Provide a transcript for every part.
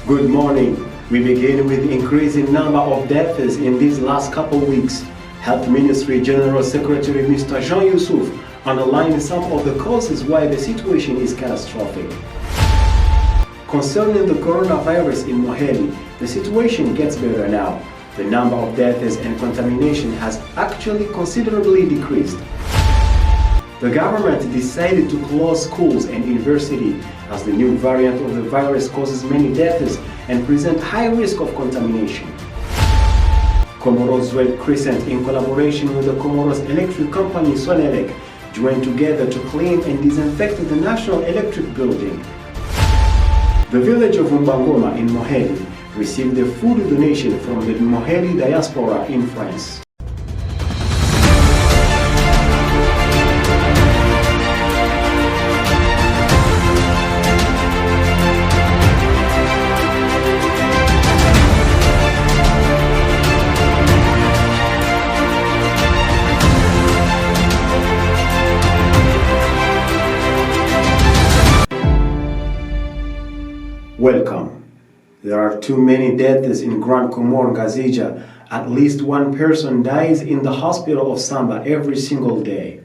Good morning. We begin with the increasing number of deaths in these last couple weeks. Health Ministry General Secretary Mr. Jean Yusuf underlined some of the causes why the situation is catastrophic. Concerning the coronavirus in Moheli, the situation gets better now. The number of deaths and contamination has actually considerably decreased. The government decided to close schools and universities as the new variant of the virus causes many deaths and presents high risk of contamination. Comoros Red Crescent, in collaboration with the Comoros electric company Sonelec, joined together to clean and disinfect the National Electric Building. The village of Mbangoma in Moheli received a food donation from the Moheli diaspora in France. Welcome. There are too many deaths in Grand Comore Ngazija. At least one person dies in the hospital of Samba every single day.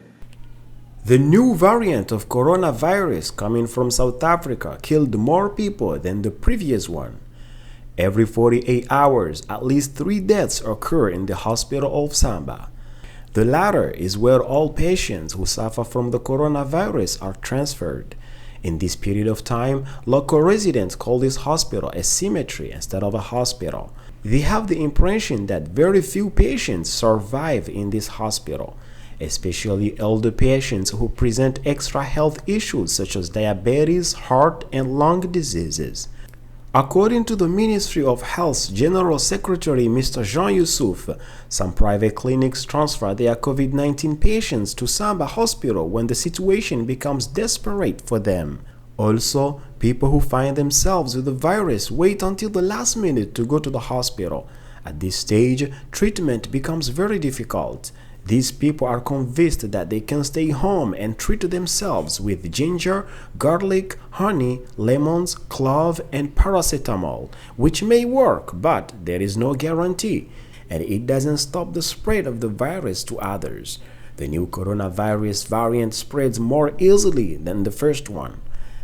The new variant of coronavirus coming from South Africa killed more people than the previous one. Every 48 hours, at least 3 deaths occur in the hospital of Samba. The latter is where all patients who suffer from the coronavirus are transferred. In this period of time, local residents call this hospital a cemetery instead of a hospital. They have the impression that very few patients survive in this hospital, especially elder patients who present extra health issues such as diabetes, heart, and lung diseases. According to the Ministry of Health's General Secretary Mr. Jean Yusuf, some private clinics transfer their COVID-19 patients to Samba Hospital when the situation becomes desperate for them. Also, people who find themselves with the virus wait until the last minute to go to the hospital. At this stage, treatment becomes very difficult. These people are convinced that they can stay home and treat themselves with ginger, garlic, honey, lemons, clove, and paracetamol, which may work, but there is no guarantee, and it doesn't stop the spread of the virus to others. The new coronavirus variant spreads more easily than the first one.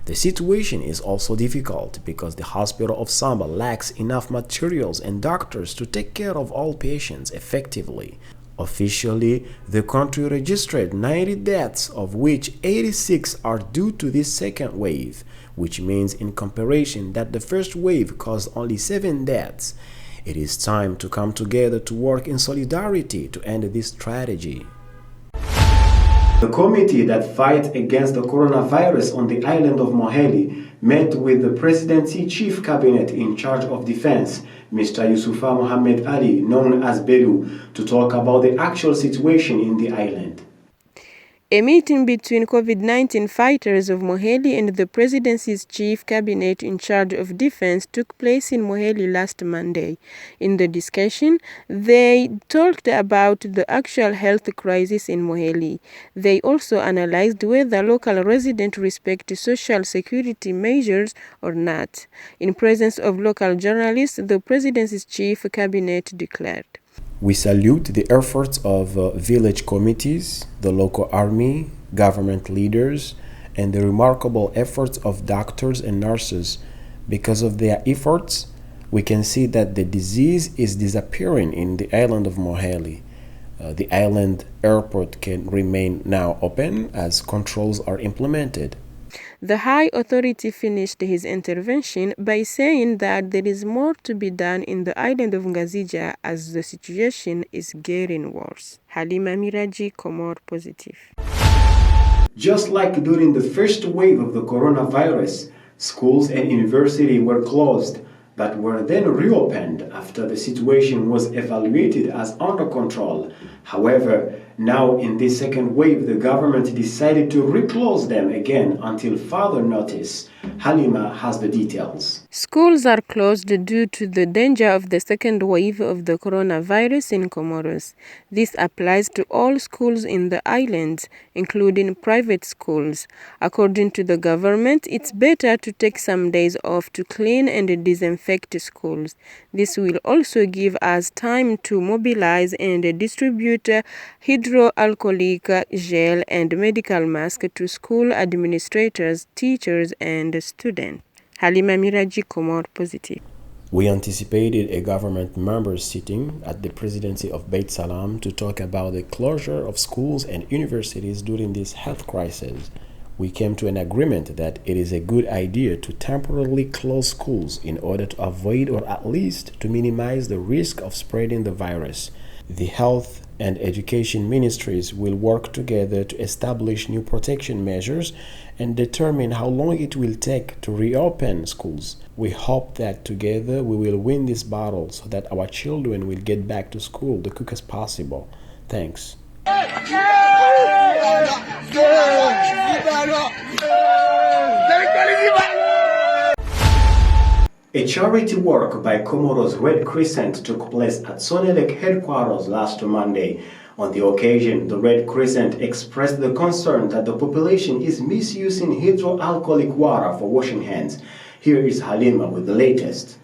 The situation is also difficult because the hospital of Samba lacks enough materials and doctors to take care of all patients effectively. Officially, the country registered 90 deaths, of which 86 are due to this second wave, which means in comparison that the first wave caused only 7 deaths. It is time to come together to work in solidarity to end this tragedy. The committee that fights against the coronavirus on the island of Moheli met with the Presidency Chief Cabinet in charge of defense, Mr. Yusufa Mohammed Ali, known as Belu, to talk about the actual situation in the island. A meeting between COVID-19 fighters of Moheli and the Presidency's Chief Cabinet in charge of defense took place in Moheli last Monday. In the discussion, they talked about the actual health crisis in Moheli. They also analyzed whether local residents respect social security measures or not. In presence of local journalists, the Presidency's Chief Cabinet declared, "We salute the efforts of village committees, the local army, government leaders, and the remarkable efforts of doctors and nurses. Because of their efforts, we can see that the disease is disappearing in the island of Moheli. The island airport can remain now open as controls are implemented." The high authority finished his intervention by saying that there is more to be done in the island of Ngazija as the situation is getting worse. Halima Miraji, Comores Positif. Just like during the first wave of the coronavirus, schools and universities were closed, but were then reopened after the situation was evaluated as under control. However, Now, in this second wave, the government decided to reclose them again until further notice. Halima has the details. Schools are closed due to the danger of the second wave of the coronavirus in Comoros. This applies to all schools in the islands, including private schools. According to the government, it's better to take some days off to clean and disinfect schools. This will also give us time to mobilize and distribute hydroalcoholic gel and medical masks to school administrators, teachers, and students. Halima Miraji, Comores Positif. We anticipated a government member sitting at the presidency of Beit Salam to talk about the closure of schools and universities during this health crisis. We came to an agreement that it is a good idea to temporarily close schools in order to avoid or at least to minimize the risk of spreading the virus. The health and education ministries will work together to establish new protection measures and determine how long it will take to reopen schools. We hope that together we will win this battle so that our children will get back to school the quickest possible. Thanks. A charity work by Comoros Red Crescent took place at Sonelec headquarters last Monday. On the occasion, the Red Crescent expressed the concern that the population is misusing hydroalcoholic water for washing hands. Here is Halima with the latest.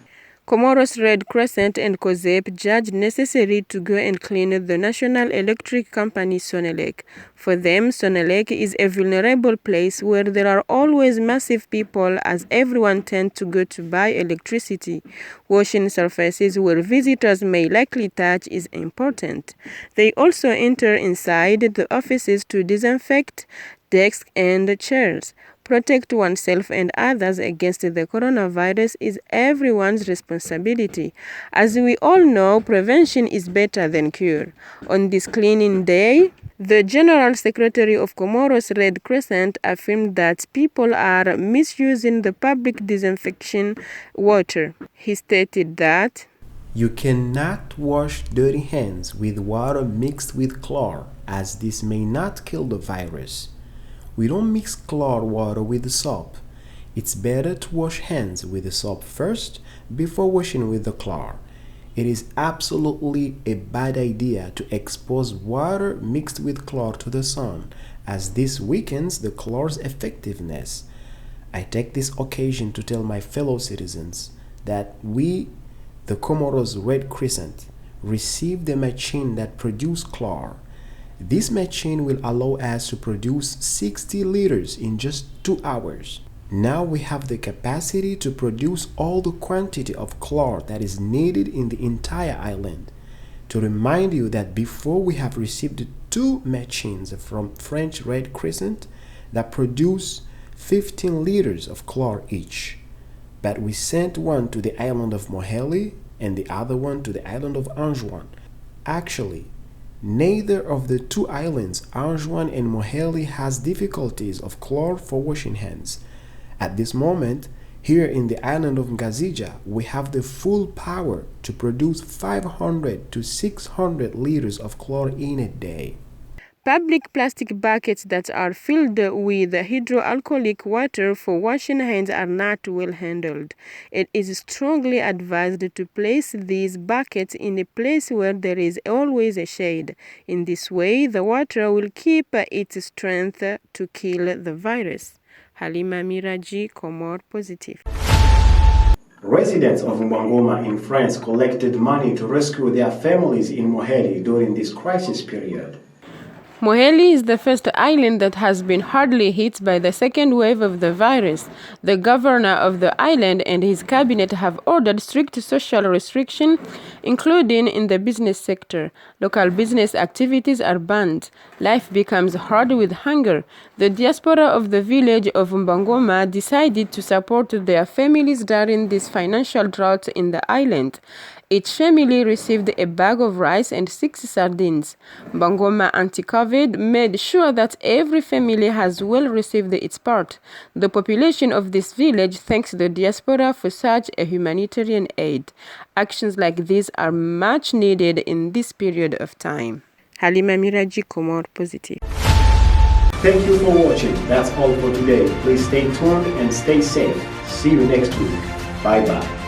Comoros Red Crescent and COSEP judged necessary to go and clean the national electric company Sonelec. For them, Sonelec is a vulnerable place where there are always massive people as everyone tends to go to buy electricity. Washing surfaces where visitors may likely touch is important. They also enter inside the offices to disinfect desks and chairs. Protect oneself and others against the coronavirus is everyone's responsibility. As we all know, prevention is better than cure. On this cleaning day, the General Secretary of Comoros Red Crescent affirmed that people are misusing the public disinfection water. He stated that You cannot wash dirty hands with water mixed with chlor, as this may not kill the virus. We don't mix chlor water with soap. It's better to wash hands with the soap first before washing with the chlor. It is absolutely a bad idea to expose water mixed with chlor to the sun, as this weakens the chlor's effectiveness. I take this occasion to tell my fellow citizens that we, the Comoros Red Crescent, received a machine that produces chlor. This machine will allow us to produce 60 liters in just 2 hours. Now we have the capacity to produce all the quantity of chlor that is needed in the entire island. To remind you that before we have received 2 machines from French Red Crescent that produce 15 liters of chlor each. But we sent one to the island of Moheli and the other one to the island of Anjouan. Actually, neither of the 2 islands, Anjouan and Moheli, has difficulties of chlor for washing hands. At this moment, here in the island of Ngazija, we have the full power to produce 500 to 600 liters of chlor in a day. public plastic buckets that are filled with hydroalcoholic water for washing hands are not well handled. It is strongly advised to place these buckets in a place where there is always a shade. In this way, the water will keep its strength to kill the virus. Halima Miraji, Comores Positif. Residents of Mbangoma in France collected money to rescue their families in Moheli during this crisis period. Moheli is the first island that has been hardly hit by the second wave of the virus. The governor of the island and his cabinet have ordered strict social restrictions, including in the business sector. Local business activities are banned. Life becomes hard with hunger. The diaspora of the village of Mbangoma decided to support their families during this financial drought in the island. Each family received a bag of rice and 6 sardines. Mbangoma Anti-COVID made sure that every family has well received its part. The population of this village thanks the diaspora for such a humanitarian aid. Actions like these are much needed in this period of time. Halima Miraji, Comores Positif. Thank you for watching. That's all for today. Please stay tuned and stay safe. See you next week. Bye-bye.